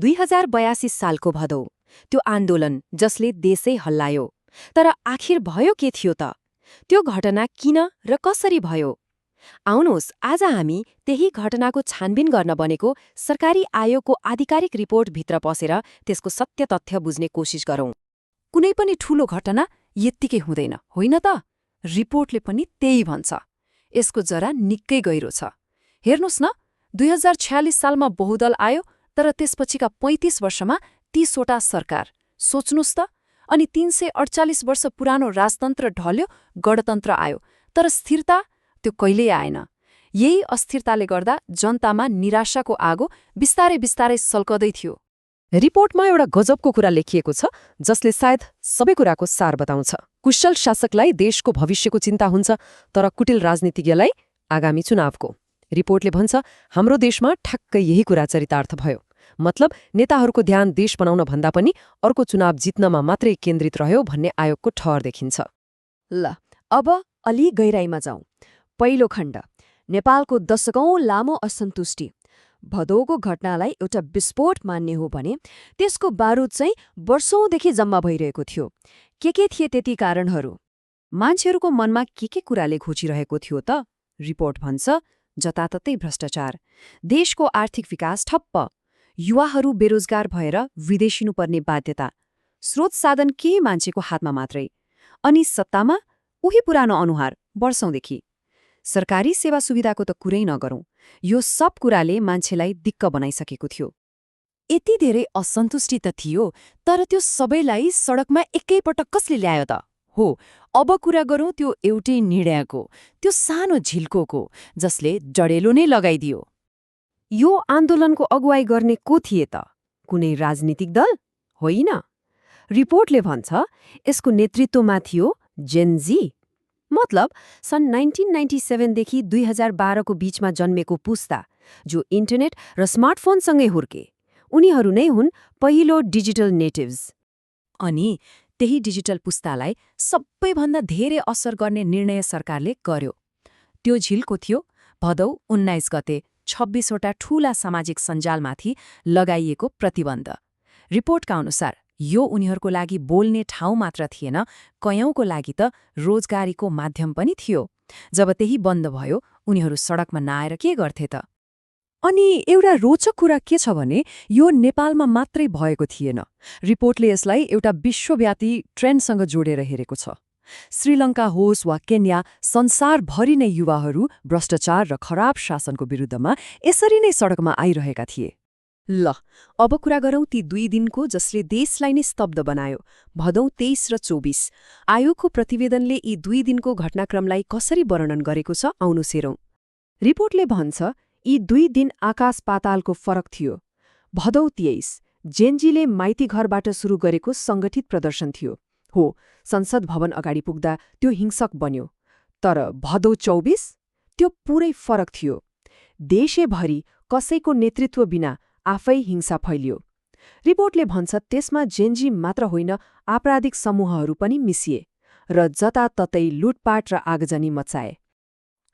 2082 सालको भदौ त्यो आन्दोलन जसले देशै हल्लायो। तर आखिर भयो के थियो त? त्यो घटना किन र कसरी भयो? आउनुहोस् आज हामी त्यही घटनाको छानबिन गर्न बनेको सरकारी आयोगको आधिकारिक रिपोर्टभित्र पसेर त्यसको सत्य तथ्य बुझ्ने कोसिस गरौं। कुनै पनि ठूलो घटना यत्तिकै हुँदैन, होइन त? रिपोर्टले पनि त्यही भन्छ। यसको जरा निकै गहिरो छ। हेर्नुहोस् न, 2046 सालमा बहुदल आयो, तर त्यसपछिका 35 वर्षमा 30 वटा सरकार। सोच्नुहोस् त, अनि 348 वर्ष पुरानो राजतन्त्र ढल्यो, गणतन्त्र आयो, तर स्थिरता त्यो कहिल्यै आएन। यही अस्थिरताले गर्दा जनतामा निराशाको आगो बिस्तारै बिस्तारै सल्कदै थियो। रिपोर्टमा एउटा गजबको कुरा लेखिएको छ जसले सायद सबै कुराको सार बताउँछ। कुशल शासकलाई देशको भविष्यको चिन्ता हुन्छ, तर कुटिल राजनीतिज्ञलाई आगामी चुनावको। रिपोर्टले भन्छ हाम्रो देशमा ठ्याक्कै यही कुरा चरितार्थ भयो। मतलब नेताहरूको ध्यान देश बनाउन भन्दा पनि अर्को चुनाव जित्नमा मात्रै केन्द्रित रह्यो भन्ने आयोगको ठहर देखिन्छ। ल, अब अलि गहिराईमा जाउँ। पहिलो खण्ड, नेपालको दशकौं लामो असन्तुष्टि। भदौको घटनालाई एउटा विस्फोट मान्ने हो भने त्यसको बारुद चाहिँ वर्षौंदेखि जम्मा भइरहेको थियो। के थिए त्यति कारणहरू? मान्छेहरूको मनमा के कुराले घोचिरहेको थियो त? रिपोर्ट भन्छ जताततै भ्रष्टाचार, देशको आर्थिक विकास ठप्प, युवाहरू बेरोजगार भएर विदेशिनुपर्ने बाध्यता, स्रोत साधन के मान्छेको हातमा मात्रै, अनि सत्तामा उही पुरानो अनुहार वर्षौंदेखि। सरकारी सेवा सुविधाको त कुरै नगरौं, यो सब कुराले मान्छेलाई दिक्क बनाइसकेको थियो। यति धेरै असन्तुष्टि त थियो, तर त्यो सबैलाई सडकमा एकैपटक कसले ल्यायो त? हो, अब कुरा गरौं त्यो एउटै निर्णयको, त्यो सानो झिल्कोको, जसले डडेलो नै लगाइदियो। यो आन्दोलनको अगुवाई गर्ने को थिए त? कुनै राजनीतिक दल? होइन। रिपोर्टले भन्छ यसको नेतृत्वमा थियो जेन जी। मतलब सन् 1997 देखि 2012 को बीचमा जन्मेको पुस्ता, जो इन्टरनेट र स्मार्टफोनसँगै हुर्के। उनीहरू नै हुन् पहिलो डिजिटल नेटिभ्स। अनि त्यही डिजिटल पुस्तालाई सबैभन्दा धेरै असर गर्ने निर्णय सरकारले गर्यो। त्यो झिल्को थियो भदौ 19 गते 26 वटा ठूला सामाजिक सञ्जालमाथि लगाइएको प्रतिबन्ध। रिपोर्टका अनुसार यो उनीहरूको लागि बोल्ने ठाउँ मात्र थिएन, कयौंको लागि त रोजगारीको माध्यम पनि थियो। जब त्यही बन्द भयो, उनीहरू सडकमा नआएर के गर्थे त? अनि एउटा रोचक कुरा के छ भने यो नेपालमा मात्रै भएको थिएन। रिपोर्टले यसलाई एउटा विश्वव्यापी ट्रेन्डसँग जोडेर हेरेको छ। श्रीलङ्का होस् वा केन्या, संसारभरि नै युवाहरू भ्रष्टाचार र खराब शासनको विरुद्धमा यसरी नै सडकमा आइरहेका थिए। ल, अब कुरा गरौं ती 2 दिनको जसले देशलाई नै स्तब्ध बनायो, भदौ 23 र 24। आयोगको प्रतिवेदनले यी 2 दिनको घटनाक्रमलाई कसरी वर्णन गरेको छ, आउनुहोस् हेरौं। रिपोर्टले भन्छ यी 2 दिन आकाश पातालको फरक थियो। भदौ 23 जेनजीले माइती घरबाट सुरु गरेको सङ्गठित प्रदर्शन थियो। हो, संसद भवन अगाडि पुग्दा त्यो हिंसक बन्यो। तर भदौ 24 त्यो पुरै फरक थियो। देशैभरि कसैको नेतृत्व बिना आफै हिंसा फैलियो। रिपोर्टले भन्छ त्यसमा जेनजी मात्र होइन, आपराधिक समूहहरू पनि मिसिए र जताततै लुटपाट र आगजनी मचाए।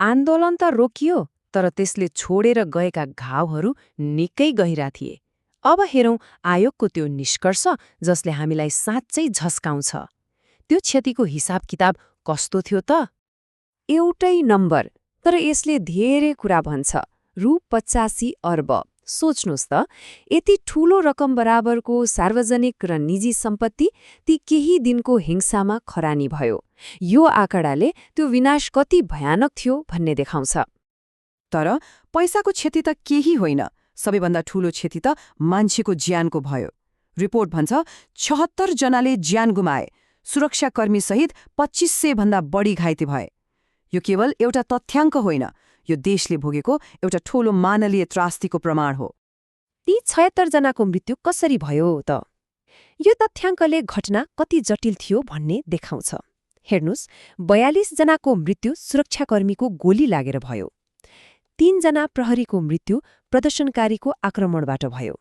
आन्दोलन त रोकियो, तर त्यसले छोडेर गएका घाउहरू निकै गहिरा थिए। अब हेरौं आयोगको त्यो निष्कर्ष जसले हामीलाई साँच्चै झस्काउँछ। त्यो क्षतिको हिसाब किताब कस्तो थियो त? एउटै नम्बर, तर यसले धेरै कुरा भन्छ। रु 85 अर्ब। सोच्नुहोस् त, यति ठूलो रकम बराबरको सार्वजनिक र निजी सम्पत्ति ती केही दिनको हिंसामा खरानी भयो। यो आँकडाले त्यो विनाश कति भयानक थियो भन्ने देखाउँछ। तर पैसाको क्षति त केही होइन, सबैभन्दा ठूलो क्षति त मान्छेको ज्यानको भयो। रिपोर्ट भन्छ 76 जनाले ज्यान गुमाए, सुरक्षाकर्मीसहित 2500 भन्दा बढी घाइते भए। यो केवल एउटा तथ्याङ्क होइन, यो देशले भोगेको एउटा ठूलो मानवीय त्रासदीको प्रमाण हो। ती 76 जनाको मृत्यु कसरी भयो त? यो तथ्याङ्कले घटना कति जटिल थियो भन्ने देखाउँछ। हेर्नुहोस्, 42 जनाको मृत्यु सुरक्षाकर्मीको गोली लागेर भयो। 3 जना प्रहरीको मृत्यु प्रदर्शनकारीको आक्रमणबाट भयो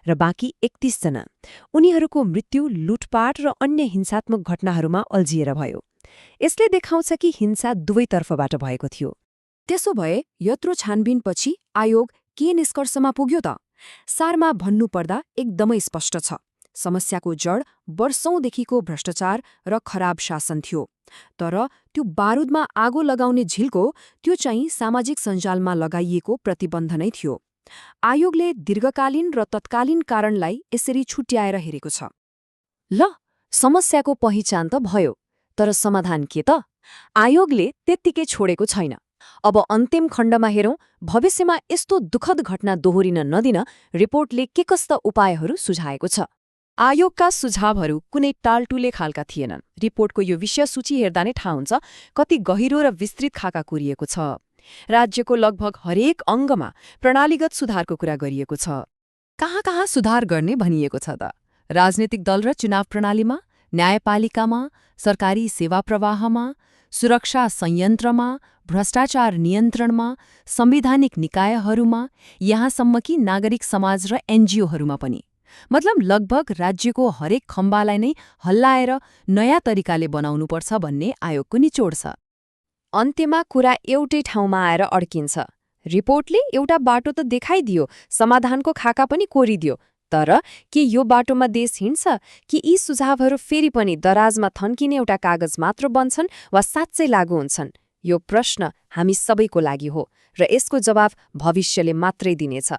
र बाँकी 31 जना उनीहरूको मृत्यु लुटपाट र अन्य हिंसात्मक घटनाहरूमा अल्झिएर भयो। यसले देखाउँछ कि हिंसा दुवैतर्फबाट भएको थियो। त्यसो भए यत्रो छानबिनपछि आयोग के निष्कर्षमा पुग्यो त? सारमा भन्नुपर्दा एकदमै स्पष्ट छ। समस्याको जड वर्षौंदेखिको भ्रष्टाचार र खराब शासन थियो। तर त्यो बारूदमा आगो लगाउने झिल्को त्यो चाहिँ सामाजिक सञ्जालमा लगाइएको प्रतिबन्ध नै थियो। आयोगले दीर्घकालीन र तत्कालीन कारणलाई यसरी छुट्याएर हेरेको छ। ल, समस्याको पहिचान त भयो, तर समाधान के त? आयोगले त्यत्तिकै छोडेको छैन। अब अन्तिम खण्डमा हेरौं, भविष्यमा यस्तो दुःखद घटना दोहोरिन नदिन रिपोर्टले के कस्ता उपायहरू सुझाएको छ। आयोगका सुझावहरू कुनै टालटुले खालका थिएनन्। रिपोर्टको यो विषय सूची हेर्दा नै थाहा हुन्छ कति गहिरो र विस्तृत खाका कोरिएको छ। राज्यको लगभग हरेक अङ्गमा प्रणालीगत सुधारको कुरा गरिएको छ। कहाँ कहाँ सुधार गर्ने भनिएको छ त? राजनीतिक दल र चुनाव प्रणालीमा, न्यायपालिकामा, सरकारी सेवा प्रवाहमा, सुरक्षा संयन्त्रमा, भ्रष्टाचार नियन्त्रणमा, संवैधानिक निकायहरूमा, यहाँसम्म कि नागरिक समाज र एनजिओहरूमा पनि। मतलब लगभग राज्यको हरेक खम्बालाई नै हल्लाएर नयाँ तरिकाले बनाउनुपर्छ भन्ने आयोगको निचोड छ। अन्त्यमा कुरा एउटै ठाउँमा आएर अड्किन्छ। रिपोर्टले एउटा बाटो त देखाइदियो, समाधानको खाका पनि कोरिदियो, तर के यो बाटोमा देश हिँड्छ कि यी सुझावहरू फेरि पनि दराजमा थन्किने एउटा कागज मात्र बन्छन् वा साँच्चै लागू हुन्छन्? यो प्रश्न हामी सबैको लागि हो र यसको जवाफ भविष्यले मात्रै दिनेछ।